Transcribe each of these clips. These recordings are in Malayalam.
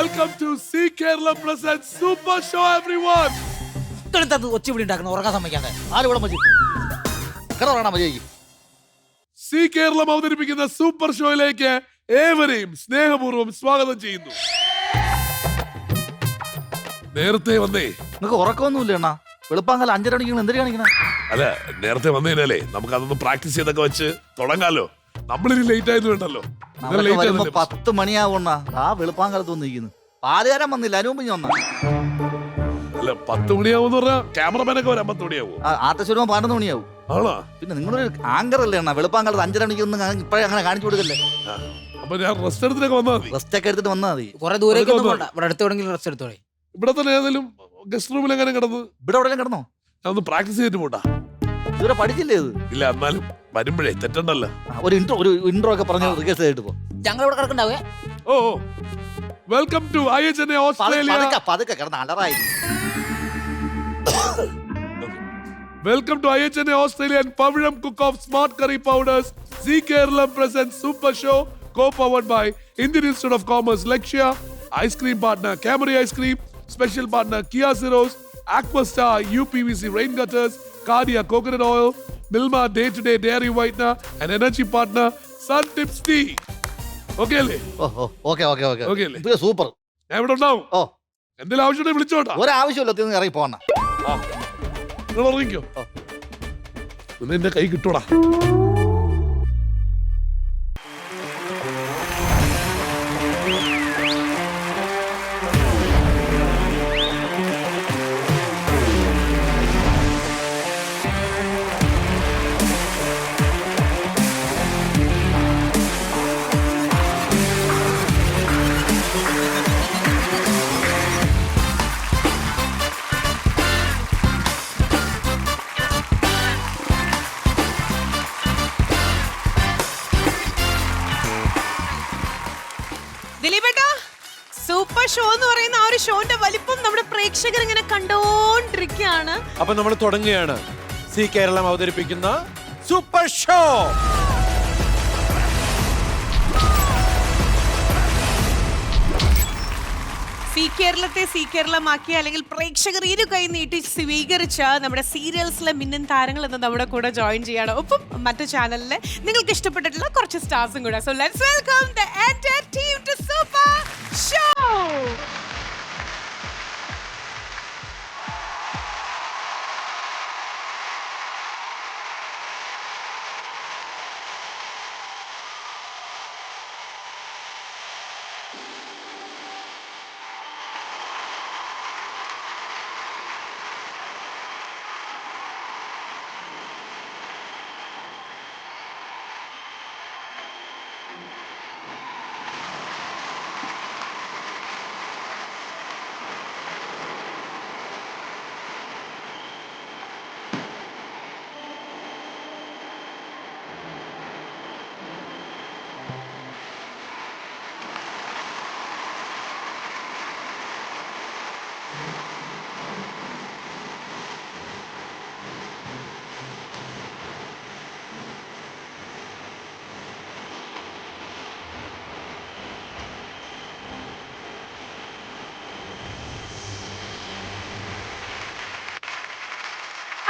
Welcome to C Kerala presents Super Show, everyone. ഒച്ചപിടി ഉണ്ടാക്കണം ഉറങ്ങാൻ സമ്മതിക്കാതെ ആരും ഇവിടെ സി കേരളം അവതരിപ്പിക്കുന്ന സൂപ്പർ ഷോയിലേക്ക് ഏവരെയും സ്നേഹപൂർവ്വം സ്വാഗതം ചെയ്യുന്നു. നേരത്തെ വന്നേ നിങ്ങൾക്ക് ഉറക്കമൊന്നുമില്ല എണ്ണ വെളുപ്പാങ്കല 5:30 മണിക്ക് എന്തിനു കാണിക്കണ? അല്ല, നേരത്തെ വന്നതിനല്ലേ നമുക്ക് അതൊന്ന് പ്രാക്ടീസ് ചെയ്തൊക്കെ വെച്ച് തുടങ്ങാലോ. നമ്മളിനി ലേറ്റ് ആയത് വേണ്ടല്ലോ. 10 മണിയാവണ ആ വെളുപ്പാങ്കാലത്ത് വന്നിരിക്കുന്നു. പാലുകാരൻ വന്നില്ല, അതിന് മുമ്പ് ഞാൻ വന്ന. അല്ല, 10 മണിയാവും പറഞ്ഞാൽ ക്യാമറമാനൊക്കെ വരാൻ 10 മണിയാവും. ആർട്ടിസ്റ്റ് വരുമ്പോ 11 മണിയാവും. ആണോ? പിന്നെ നിങ്ങളൊരു ആങ്കർ അല്ലേ എണ്ണ? വെളുപ്പാങ്കാലത്ത് 5:30 മണിക്ക് ഒന്നും ഇപ്പഴേ അങ്ങനെ കാണിച്ചു കൊടുക്കല്ലേ. അപ്പൊ ഞാൻ റെസ്റ്റ് എടുത്തിട്ടൊക്കെ വന്നാൽ മതി. റെസ്റ്റ് ഒക്കെ എടുത്തിട്ട് വന്നാൽ മതി. കുറെ ദൂരേക്ക് ഇവിടെ അടുത്തെവിടെങ്കിലും റെസ്റ്റ് എടുത്തോളെ. ഇവിടെ തന്നെ ഏതെങ്കിലും ഗസ്റ്റ് റൂമിൽ എങ്ങനെ കിടന്ന് ഇവിടെ എവിടെയും കിടന്നോ? ഞാൻ ഒന്ന് പ്രാക്ടീസ് ചെയ്തിട്ട് പോട്ടാ. ഇതുവരെ പഠിച്ചില്ലേ ഇത്? ഇല്ല, എന്നാലും വരുമ്പോഴേ തെറ്റണ്ടല്ലോ. ഒരു ഇൻട്രോ ഒക്കെ പറഞ്ഞ് റിഹേഴ്സൽ ചെയ്തിട്ട് പോ. ഞങ്ങൾ ഇവിടെ കിടക്കണ്ടാവേ. ഓ, വെൽക്കം ടു IHNA ഓസ്ട്രേലിയ. പതുക്കെ കിടന്ന് അലറായി. Welcome to IHNA Australia and Pavilam Cook of Smart Curry Powders. Z Kerala presents Super Show, co-powered by Indian Institute of Commerce, Lakshya, Ice Cream Partner, Camry Ice Cream, Special Partner, Kia Ceros, Aquastar, UPVC Rain Gutters, Cardia Coconut Oil, Milma Day-to-Day Dairy Whitener, and Energy Partner, Sun Tips Tea. Okay അല്ലേ? Okay super. ഞാൻ ഇവിടെ ഉണ്ടാവും. ഓ, എന്തെങ്കിലും ആവശ്യമുണ്ടെങ്കിൽ വിളിച്ചോട്ടാ. ഒരാവശ്യമില്ല, തിന്ന് ഇറങ്ങി പോണ. നിങ്ങൾ ഉറങ്ങിക്കോ. എന്റെ കൈ കിട്ടൂടാ. ദിലീപേട്ടാ, സൂപ്പർ ഷോ എന്ന് പറയുന്ന ആ ഒരു ഷോന്റെ വലിപ്പം നമ്മുടെ പ്രേക്ഷകർ ഇങ്ങനെ കണ്ടോണ്ടിരിക്കുകയാണ്. അപ്പൊ നമ്മൾ തുടങ്ങുകയാണ്. സി കേരളം അവതരിപ്പിക്കുന്ന സൂപ്പർ ഷോ. സി കേരളത്തെ സി കേരളമാക്കി, അല്ലെങ്കിൽ പ്രേക്ഷകർ ഇരു കൈ നീട്ടി സ്വീകരിച്ച നമ്മുടെ സീരിയൽസിലെ മിന്നൻ താരങ്ങൾ എന്ന് നമ്മുടെ കൂടെ ജോയിൻ ചെയ്യാണ്. ഒപ്പം മറ്റു ചാനലിലെ നിങ്ങൾക്ക് ഇഷ്ടപ്പെട്ടിട്ടുള്ള കുറച്ച് സ്റ്റാർസും കൂടെ. So let's welcome the entire team to super show.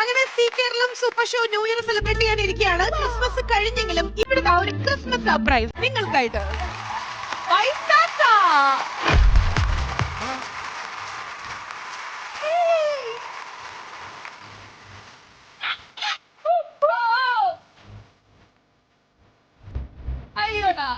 അങ്ങനെ Zee Keralam super show new year celebrate ചെയ്യാനിരിക്കുകയാണ്. ക്രിസ്മസ് കഴിഞ്ഞെങ്കിലും ഇവിടുത്തെ ഒരു ക്രിസ്മസ് സർപ്രൈസ് നിങ്ങൾക്കായിട്ട്. അയ്യോടാ,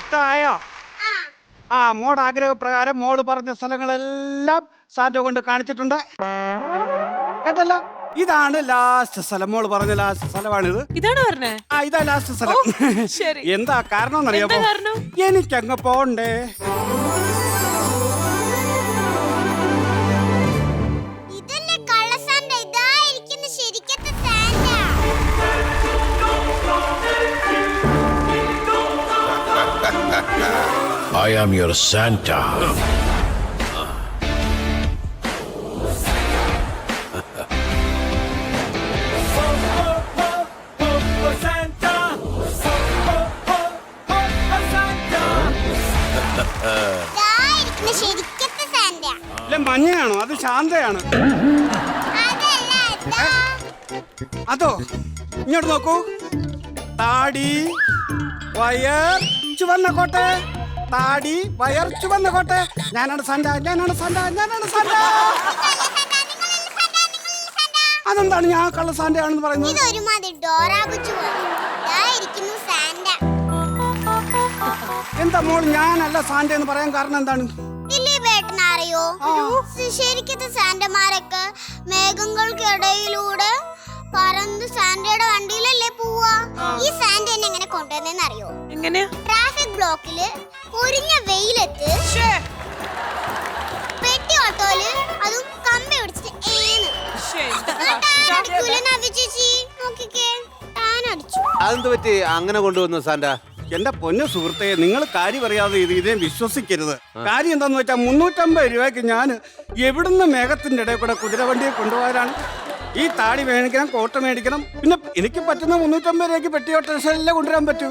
ഇഷ്ടമായോ? മോഡ് ആഗ്രഹപ്രകാരം മോള് പറഞ്ഞ സ്ഥലങ്ങളെല്ലാം സാന്റോ കൊണ്ട് കാണിച്ചിട്ടുണ്ട് കേട്ടല്ലോ. ഇതാണ് ലാസ്റ്റ് സ്ഥലം. മോള് പറഞ്ഞ ലാസ്റ്റ് സ്ഥലമാണിത്. ഇതാണ് പറഞ്ഞേ? ഇതാ ലാസ്റ്റ് സ്ഥലം. ശരി. എന്താ കാരണം എന്നറിയാമോ? എനിക്കങ്ങ് പോണ്ടേ. ശരിക്കത്തെ സാന്റ. am your Santa. ശരിക്കത്തെ സാന്റ അല്ലെ മഞ്ഞയാണോ? അത് ശാന്തയാണ്. അതല്ല ഇതാ. അതോ ഇങ്ങോട്ട് നോക്കൂ. താടി വയർ ചുവന്ന കോട്ടെ, താടി വയർ ചുവന്ന കോട്ടെ. ഞാനാണ് സാന്റ, ഞാനാണ് സാന്റ, ഞാനാണ് സാന്റ. അതെന്താണ് ഞാൻ കള്ള സാന്റ ആണെന്ന് പറയുന്നത്? ഇതൊരുമാതിരി ഡോറ ബുച്ചു പോലെ. ദാ ഇരിക്കുന്നു സാന്റ. എന്താ മോൾ ഞാനല്ല സാന്റ എന്ന് പറയാൻ കാരണം എന്താണ്? ദിലീപേട്ടന് അറിയോ? ശരിക്കത്തെ സാന്റമാരൊക്കെ മേഘങ്ങൾക്കിടയിലൂടെ പറന്ന് സാന്റയുടെ വണ്ടിയിലല്ലേ പോവാ. ഈ സാന്റ എന്നെ എങ്ങനെ കൊണ്ടുവന്നെന്ന് അറിയോ? എങ്ങനെയാ? ട്രാഫിക് ബ്ലോക്കില് പൊരിഞ്ഞ വെയിലത്ത് പെട്ടി ഓട്ടോയില് അതും കമ്പി പിടിച്ചിട്ട് അതെന്ത് പറ്റി അങ്ങനെ കൊണ്ടുവന്നു സാന്റ? എന്റെ പൊന്നു സുഹൃത്തെ, നിങ്ങൾ കാര്യം അറിയാതെ ഇതിനെ വിശ്വസിക്കരുത്. കാര്യം എന്താന്ന് വെച്ചാൽ 350 രൂപയ്ക്ക് ഞാൻ എവിടുന്ന് മേഘത്തിന്റെ ഇടയിൽ കൂടെ കുതിരവണ്ടിയെ കൊണ്ടുപോകാനാണ്. ഈ താടി മേടിക്കണം, കോട്ട മേടിക്കണം, പിന്നെ എനിക്ക് പറ്റുന്ന 350 രൂപയ്ക്ക് പെട്ടിയോട്ടല്ലേ കൊണ്ടുവരാൻ പറ്റൂ.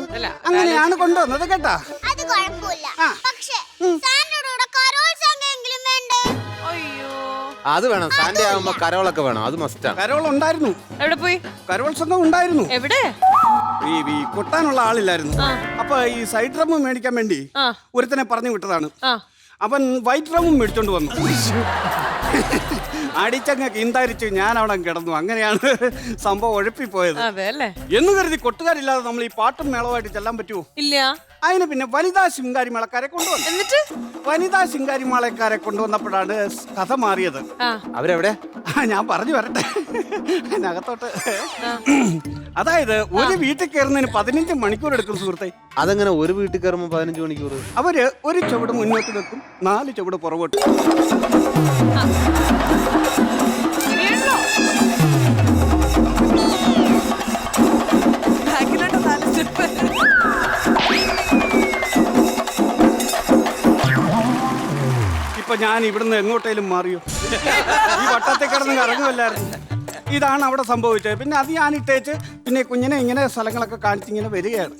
അങ്ങനെയാണ് കൊണ്ടുവന്നത് കേട്ടാ. അത് കുഴപ്പമില്ല. പക്ഷേ സാന്റയുടെ കൂടെ കരോൾ സംഘമെങ്കിലും വേണ്ടേ? അയ്യോ, അത് വേണം. സാന്റ ആകുമ്പോ കരോളൊക്കെ വേണം. അത് മസ്റ്റാണ്. കരോൾ ഉണ്ടായിരുന്നു, എവിടെ പോയി? കരോൾ സംഘം ഉണ്ടായിരുന്നു. എവിടെ? ഈ കൊട്ടാനുള്ള ആളില്ലായിരുന്നു. അപ്പൊ ഈ സൈഡ് ഡ്രം മേടിക്കാൻ വേണ്ടി ഒരുത്തനെ പറഞ്ഞു വിട്ടതാണ്. അവൻ വൈറ്റ് ഡ്രമ്മും മേടിച്ചോണ്ട് വന്നു. അടിച്ചങ്ങ് കിന്താരിച്ചു, ഞാൻ അവിടെ കിടന്നു. അങ്ങനെയാണ് സംഭവം ഉഴപ്പിപ്പോയത്. അതെ അല്ലേ? എന്ന് കരുതി കൊട്ടുകാരില്ലാതെ നമ്മൾ ഈ പാട്ടും മേളമായിട്ട് ചെല്ലാൻ പറ്റുമോ? ഇല്ല. അതിന് പിന്നെ വനിതാ ശിങ്കാരി മേളക്കാരെ കൊണ്ടുവന്നു. എന്നിട്ട് വനിതാ ശിങ്കാരി മേളക്കാരെ കൊണ്ടുവന്നപ്പോഴാണ് കഥ മാറിയത്. അവരെവിടെ? ഞാൻ പറഞ്ഞു വരട്ടെ അതിനകത്തോട്ട്. അതായത് ഒരു വീട്ടിൽ കയറുന്നതിന് 15 മണിക്കൂർ എടുക്കും സുഹൃത്തെ. അതെങ്ങനെ ഒരു വീട്ടിൽ കയറുമ്പോ 15 മണിക്കൂർ? അവര് ഒരു ചുവട് മുന്നോട്ട് വെക്കും, 4 ചുവട് പുറകോട്ട്. ശരിയാണല്ലോ. ബാക്കിലോട്ട് 4 സ്റ്റെപ്പ്. ഇപ്പൊ ഞാൻ ഇവിടുന്ന് എങ്ങോട്ടേലും മാറിയോ? ഈ വട്ടത്തിൽ കിടന്ന് ഇറങ്ങുമല്ലായിരുന്നു. ഇതാണ് അവിടെ സംഭവിച്ചത്. പിന്നെ അത് ഞാൻ ഇട്ടേച്ച് പിന്നെ കുഞ്ഞിനെ ഇങ്ങനെ സ്ഥലങ്ങളൊക്കെ കാണിച്ച് ഇങ്ങനെ വരികയാണ്.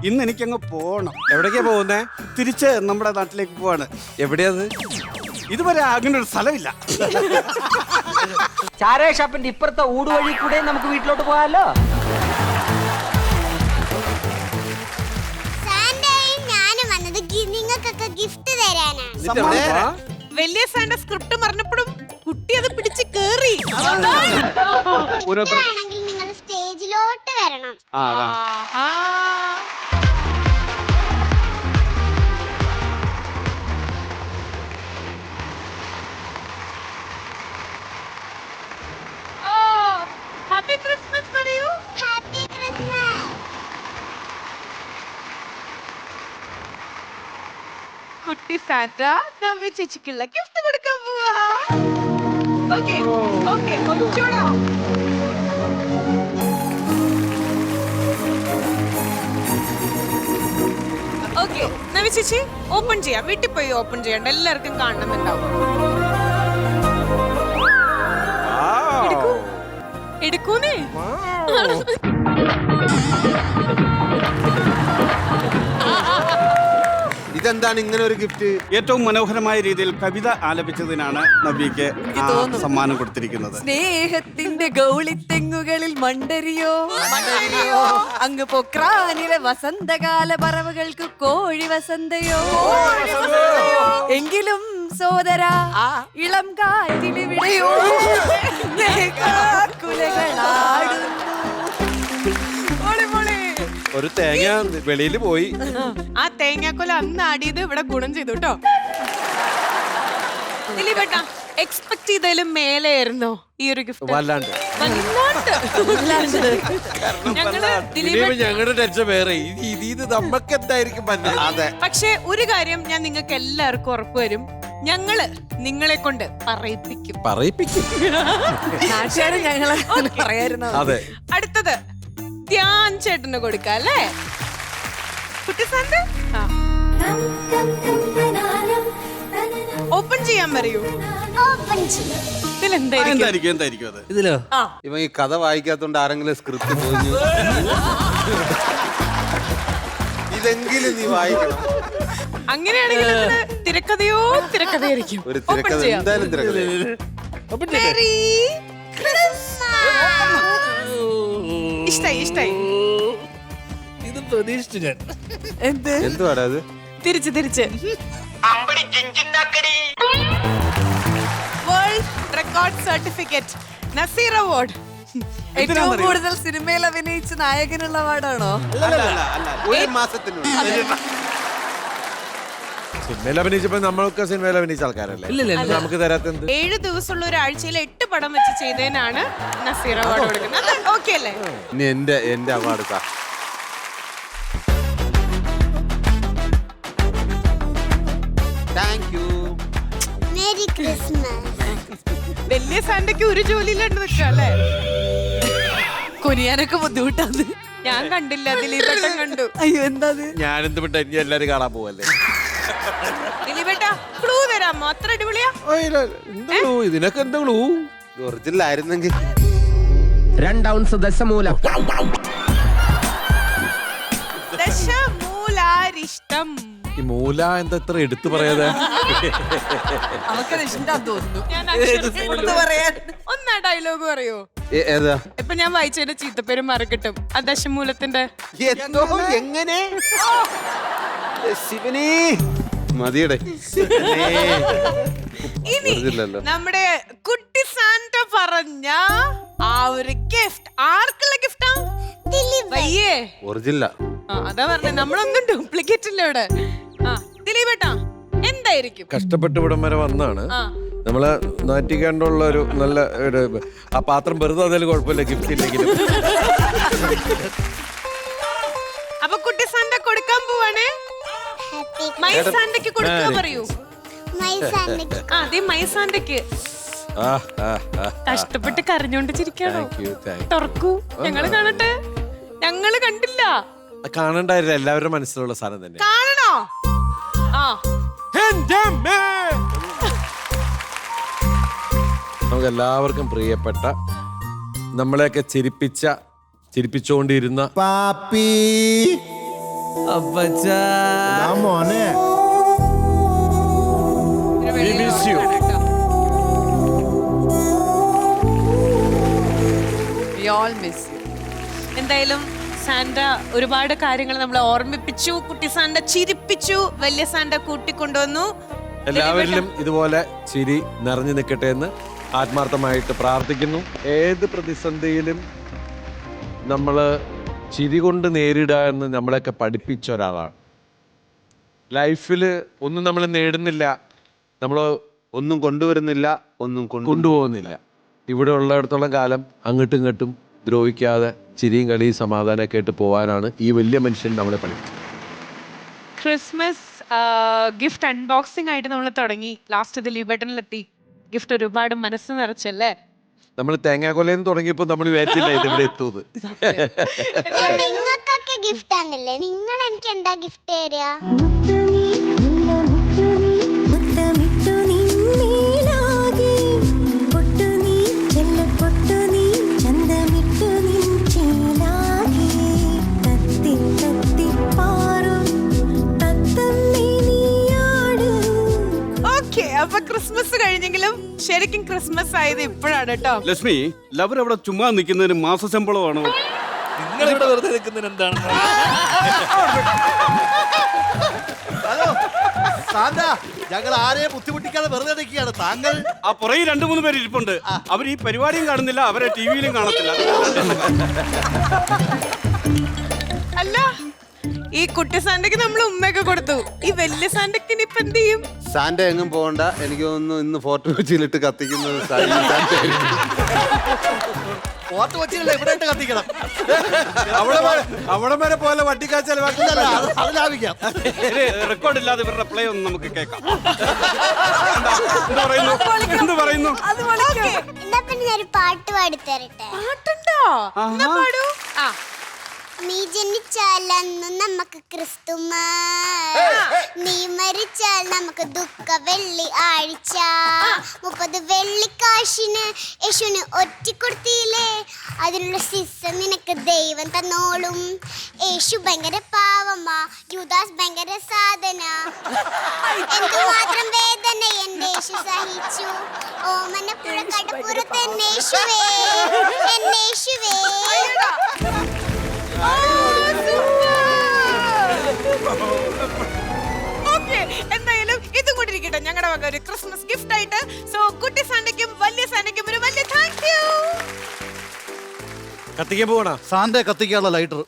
ഇന്ന് എനിക്കങ്ങ് പോകണം. എവിടേക്കാ പോകുന്നേ? തിരിച്ച് നമ്മുടെ നാട്ടിലേക്ക് പോവാണ്. എവിടെയത്? ഇതുവരെ അങ്ങനെ ഒരു സ്ഥലമില്ല. ചാരായ ഷാപ്പിന്റെ ഇപ്പുറത്തെ ഊടുവഴി കൂടെ നമുക്ക് വീട്ടിലോട്ട് പോകാമല്ലോ. സാന്റയും ഞാനും വന്നത് നിങ്ങൾക്കൊക്കെ ഗിഫ്റ്റ് തരാനാണ്. വലിയ സാന്റ സ്ക്രിപ്റ്റ് പറഞ്ഞപ്പോഴും കുട്ടി അത് പിടിച്ച് കേറി. ആണെങ്കിൽ നിങ്ങൾ സ്റ്റേജിലോട്ട് വരണം. ഹാപ്പി ക്രിസ്മസ് പറയൂ. Happy Christmas. കുട്ടി സാന്റ നവ്യ ചേച്ചിക്കുള്ള ഗിഫ്റ്റ് കൊടുക്കാൻ പോവാ. ഓക്കേ ഓക്കേ ഒച്ചോടാ. ഓക്കേ നവ്യ ചേച്ചി ഓപ്പൺ ചെയ്യാം. വീട്ടിൽ പോയി ഓപ്പൺ ചെയ്യണ്ട, എല്ലാവർക്കും കാണണമെന്നുണ്ടാവും. എടുക്കൂന്നേ. ഇതെന്താണ് ഇങ്ങനെ ഒരു ഗിഫ്റ്റ്? ഏറ്റവും മനോഹരമായ രീതിയിൽ കവിത ആലപിച്ചതിനാണ് നവ്യക്ക് സമ്മാനം കൊടുത്തിരിക്കുന്നത്. സ്നേഹത്തിന്റെ ഗൗളിത്തെങ്ങുകളിൽ മണ്ടരിയോ അങ്ങ് പൊക്രാനിലെ വസന്തകാല പറവുകൾക്ക് കോഴി വസന്തയോ എങ്കിലും സോദര ഇളം കാറ്റിലിവിടെയോ കുലകളാടുന്നു. ഒരു തേങ്ങ വെളിയിൽ പോയി. ആ തേങ്ങാക്കൊല അന്ന് ആടിയത് ഇവിടെ ഗുണം ചെയ്തു കേട്ടോ. ദിലീപേട്ടാ എക്സ്പെക്ട് ചെയ്തതിലും മേലെയായിരുന്നോ ഈ ഒരു ഗിഫ്റ്റ്? വല്ലാണ്ട്. ഞങ്ങളുടെ ടെൻഷൻ വേറെ. ഇത് നമുക്ക് എന്തായിരിക്കും? അതെ. പക്ഷെ ഒരു കാര്യം ഞാൻ നിങ്ങൾക്ക് എല്ലാവർക്കും ഉറപ്പ് വരും, ഞങ്ങള് നിങ്ങളെ കൊണ്ട് പറയിപ്പിക്കും. നാട്ടുകാര് ഞങ്ങളെ പറയായിരുന്നു. അതെ. അടുത്തത് ധ്യാൻ ചേട്ടന് കൊടുക്കാം അല്ലേ കുട്ടി സാന്റ? ചെയ്യാൻ പറയൂ. ഓപ്പൺ ചെയ്യും. ഇതിലെന്തായിരിക്കും? എന്തായിരിക്കും അത്? ഇതിലോ ആ. ഇവൻ ഈ കഥ വായിക്കാത്തോണ്ട് ആരെങ്കിലും സ്ക്രിപ്റ്റ് തോന്നി ഇതെങ്കിലും നീ വായിക്കണം. അങ്ങനെയാണെങ്കിൽ ഇതിന് തിരക്കഥയോ തിരക്കഥയായിരിക്കും. ഒരു തിരക്കഥ എന്തായാലും തിരക്കഥ. Merry Christmas. ഇഷ്ടായി. ഇത് പ്രതീക്ഷിച്ചു ഞാൻ. എന്ത് എന്തുവാടാ അത്? തിരിച്ച് world record certificate Nazir award. ഏറ്റവും കൂടുതൽ സിനിമയിൽ അഭിനയിച്ച നായകനുള്ള അവാർഡാണോ? ഒരു മാസത്തിനുള്ളിൽ സിനിമയിൽ അഭിനയിച്ചപ്പോ നമ്മളൊക്കെ സിനിമയിൽ അഭിനയിച്ച ആൾക്കാരല്ലേ? നമുക്ക് തരാത്ത എന്ത്? 7 ദിവസമുള്ള ഒരാഴ്ചയിൽ 8 പടം വെച്ച് ചെയ്തതിനാണ് നസീർ അവാർഡ് കൊടുക്കുന്നത്. ഓക്കെ അല്ലേ? ഇനി എന്റെ അവാർഡ് താ. Thank you. Merry Christmas. വലിയ സാന്റയ്ക്ക് ഒരു ജോലിയിലുണ്ട് നിൽക്കുക അല്ലേ? കുനിയാനൊക്കെ ബുദ്ധിമുട്ടാണ്. ഞാൻ കണ്ടില്ല, ദിലീപേട്ടൻ കണ്ടു. അയ്യോ എന്താ ഞാനെന്ത് വിട്ട ഇനി എല്ലാരും കാണാൻ പോവല്ലേ? ദിലീപേട്ട ക്ലൂ തരാമോ? അത്ര അടിപൊളിയാ. ഇതിനൊക്കെ എന്താ ക്ലൂ? ഒറിജിനൽ ആയിരുന്നെങ്കിൽ 2 ഔൺസ് ദശമൂലം. ദശമൂലാരിഷ്ടം. ഈ മൂല എന്താ ഇത്ര എടുത്തു പറയാതെ? അവക്കത് ഇഷ്ടം തോന്നുന്നു. ഞാൻ എടുത്ത് പറയാൻ. ഒന്നാ ഡയലോഗ് പറയോ? ഏതാ? ഇപ്പൊ ഞാൻ വായിച്ചതിന്റെ ചീത്തപ്പേരും മറക്കിട്ടും. ആ ദശമൂലത്തിന്റെ എന്തോ എങ്ങനെ ശിവനേ മതിയടെ. ഇനി ഒറിജിനലല്ലോ. നമ്മുടെ കുട്ടി സാന്റ പറഞ്ഞ ആ ഒരു ഗിഫ്റ്റ് ആർക്കുള്ള ഗിഫ്റ്റാ? വയ്യേ. ഒറിജിനല. അതാ പറഞ്ഞ നമ്മളൊന്നും ഡ്യൂപ്ലിക്കേറ്റ് ഇല്ല ഇവിടെ. ദിലീപേട്ടാ എന്തായിരിക്കും? കഷ്ടപ്പെട്ട് ഇവിടം വരെ വന്നാണ്. ആ. നമ്മളെ നാറ്റിക്കാണ്ടുള്ള ഒരു നല്ല ഒരു ആ പാത്രം വെറുതെ അതിൽ കുഴപ്പമില്ല, ഗിഫ്റ്റ് ഇല്ലെങ്കിലും. അപ്പൊ കുട്ടി സാന്റ കൊടുക്കാൻ പോവാണേ. മൈ സാന്റയ്ക്ക് കൊടുക്കാൻ പറയൂ. അതെ മൈ സാന്റയ്ക്ക്. ആ, ആ, ആ. കഷ്ടപ്പെട്ട് കരഞ്ഞോണ്ട് ചിരിക്കാണോ? Thank you, thank you. തുറക്കൂ, ഞങ്ങള് കാണട്ടെ. ഞങ്ങള് കണ്ടില്ല. കാണണ്ടായില്ല, എല്ലാവരുടെ മനസ്സിലുള്ള സാധനം തന്നെ. കാണണോ? ആ നമുക്ക് എല്ലാവർക്കും പ്രിയപ്പെട്ട, നമ്മളെയൊക്കെ ചിരിപ്പിച്ചുകൊണ്ടിരുന്ന പാപ്പി മോനെ ഒരു വെളിയിൽ miss you. നോക്കണം കേട്ടോ. We all miss you. എന്തായാലും സാന്റ ഒരുപാട് കാര്യങ്ങൾ നമ്മളെ ഓർമ്മിപ്പിച്ചു. കുട്ടി സാന്റ ചിരിപ്പിച്ചു. വലിയ സാന്റ കൂട്ടിക്കൊണ്ടുവന്നു. എല്ലാവരിലും ഇതുപോലെ ചിരി നിറഞ്ഞു നിൽക്കട്ടെ എന്ന് ആത്മാർത്ഥമായിട്ട് പ്രാർത്ഥിക്കുന്നു. ഏത് പ്രതിസന്ധിയിലും നമ്മൾ ചിരി കൊണ്ട് നേരിടുക എന്ന് നമ്മളെയൊക്കെ പഠിപ്പിച്ച ഒരാളാണ്. ലൈഫിൽ ഒന്നും നമ്മൾ നേടുന്നില്ല, നമ്മൾ ഒന്നും കൊണ്ടുവരുന്നില്ല, ഒന്നും കൊണ്ടുപോകുന്നില്ല. ഇവിടെ ഉള്ളിടത്തോളം കാലം അങ്ങോട്ടും ഇങ്ങോട്ടും ദ്രോഹിക്കാതെ ചിരിയും കളിയും സമാധാനമൊക്കെ ആയിട്ട് പോകാനാണ് ഈ വലിയ മനുഷ്യൻ നമ്മളെ പഠിപ്പിച്ചത്. ക്രിസ്മസ് ഗിഫ്റ്റ് അൺബോക്സിംഗ് ആയിട്ട് നമ്മൾ തുടങ്ങി. ലാസ്റ്റ് ദിലീപേട്ടനിലെത്തി. ഗിഫ്റ്റ് ഒരുപാട് മനസ്സ് നിറച്ചല്ലേ? നമ്മൾ തേങ്ങാക്കൊലയിൽ തുടങ്ങിയപ്പോൾ നമ്മൾ വിചാരിച്ചില്ല ഇതിവിടെ എത്തുന്നത്. നിങ്ങൾക്കൊക്കെ ഗിഫ്റ്റ് ആണല്ലേ? നിങ്ങൾ എനിക്ക് എന്താ ഗിഫ്റ്റ് തരിക? അപ്പൊ ക്രിസ്മസ് കഴിഞ്ഞെങ്കിലും ശരിക്കും ക്രിസ്മസ് ആയത് ഇപ്പോഴാണ് കേട്ടോ. ലക്ഷ്മി, ലവർ അവിടെ ചുമ്മാ നിൽക്കുന്നതിന് മാസശമ്പളമാണോ? നിങ്ങളിവിടെ വെറുതെ നിൽക്കുന്നതിന് എന്താണ്? ഞങ്ങൾ ആരെയും ബുദ്ധിമുട്ടിക്കാതെ വെറുതെ നിൽക്കുകയാണ്. താങ്കൾ ആ പുറകെ 2-3 പേര് ഇരിപ്പുണ്ട്. അവർ ഈ പരിപാടിയും കാണുന്നില്ല, അവരെ ടിവിയിലും കാണത്തില്ല. അല്ല, ഈ കുട്ടി സാന്റയ്ക്ക് നമ്മൾ ഉമ്മയൊക്കെ കൊടുത്തു. ഈ വലിയ സാന്റയ്ക്ക് ഇനിയിപ്പൊ എന്ത് ചെയ്യും? സാന്റ എങ്ങും പോകണ്ട, എനിക്ക് തോന്നുന്നു ഇന്ന് ഫോട്ടോ വെച്ചിലിട്ട് കത്തിക്കുന്നത് ഫോർട്ട് കൊച്ചിയിലല്ല, ഇവിടെ ഇട്ട് കത്തിക്കണം. അവിടെ വരെ പോലെ വട്ടിക്കാച്ചാൽ അത് ലാഭിക്കാം. റെക്കോർഡ് ഇല്ലാതെ ഇവരുടെ പ്ലേ ഒന്ന് നമുക്ക് കേൾക്കാം. എന്ത് പറയുന്നു? എന്നാ പിന്നെ ഞാൻ ഒരു പാട്ട് പാടി തരട്ടെ? പാട്ടുണ്ടോ? എന്നാ പാടൂ. ആ നീ ജനിച്ചാൽ മരിച്ചാൽ അന്ന് നമുക്ക് ക്രിസ്തുമസ്, നീ മരിച്ചാൽ നമുക്ക് ദുഃഖ വെള്ളി ആഴ്ച. 30 വെള്ളിക്കാശിന് യേശുവിന് ഒറ്റിക്കൊടുത്തില്ലേ, അതിനുള്ള ശിക്ഷ നിനക്ക് ദൈവം തന്നോളും. യേശു ഭയങ്കര പാവമാ, യൂദാസ് ഭയങ്കര സാധന. എന്തുമാത്രം വേദന എന്റെ യേശു സഹിച്ചു. ഓമനപ്പുഴ കടപ്പുറത്ത് എന്നെ യേശുവേ, എന്നെ യേശുവേ. എന്തായാലും ഇതും കൂടിരിക്കട്ടെ ഞങ്ങളുടെ വക ഒരു ക്രിസ്മസ് ഗിഫ്റ്റ് ആയിട്ട്. സോ കുട്ടി സാന്റയ്ക്കും വലിയ സാന്റയ്ക്കും ഒരു വലിയ താങ്ക് യു. കത്തിക്കാൻ പോകണ സാന്റെ കത്തിക്കാനുള്ള ലൈറ്റർ.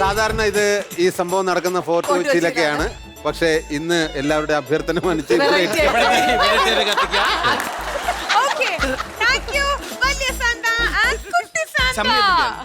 സാധാരണ ഇത് ഈ സംഭവം നടക്കുന്ന ഫോർട്ട് കൊച്ചിയിലൊക്കെയാണ്. പക്ഷേ ഇന്ന് എല്ലാവരുടെ അഭ്യർത്ഥന മാനിച്ച് ഓക്കെ താങ്ക് യു വലിയ സാന്റ ആൻഡ് കുട്ടി സാന്റ.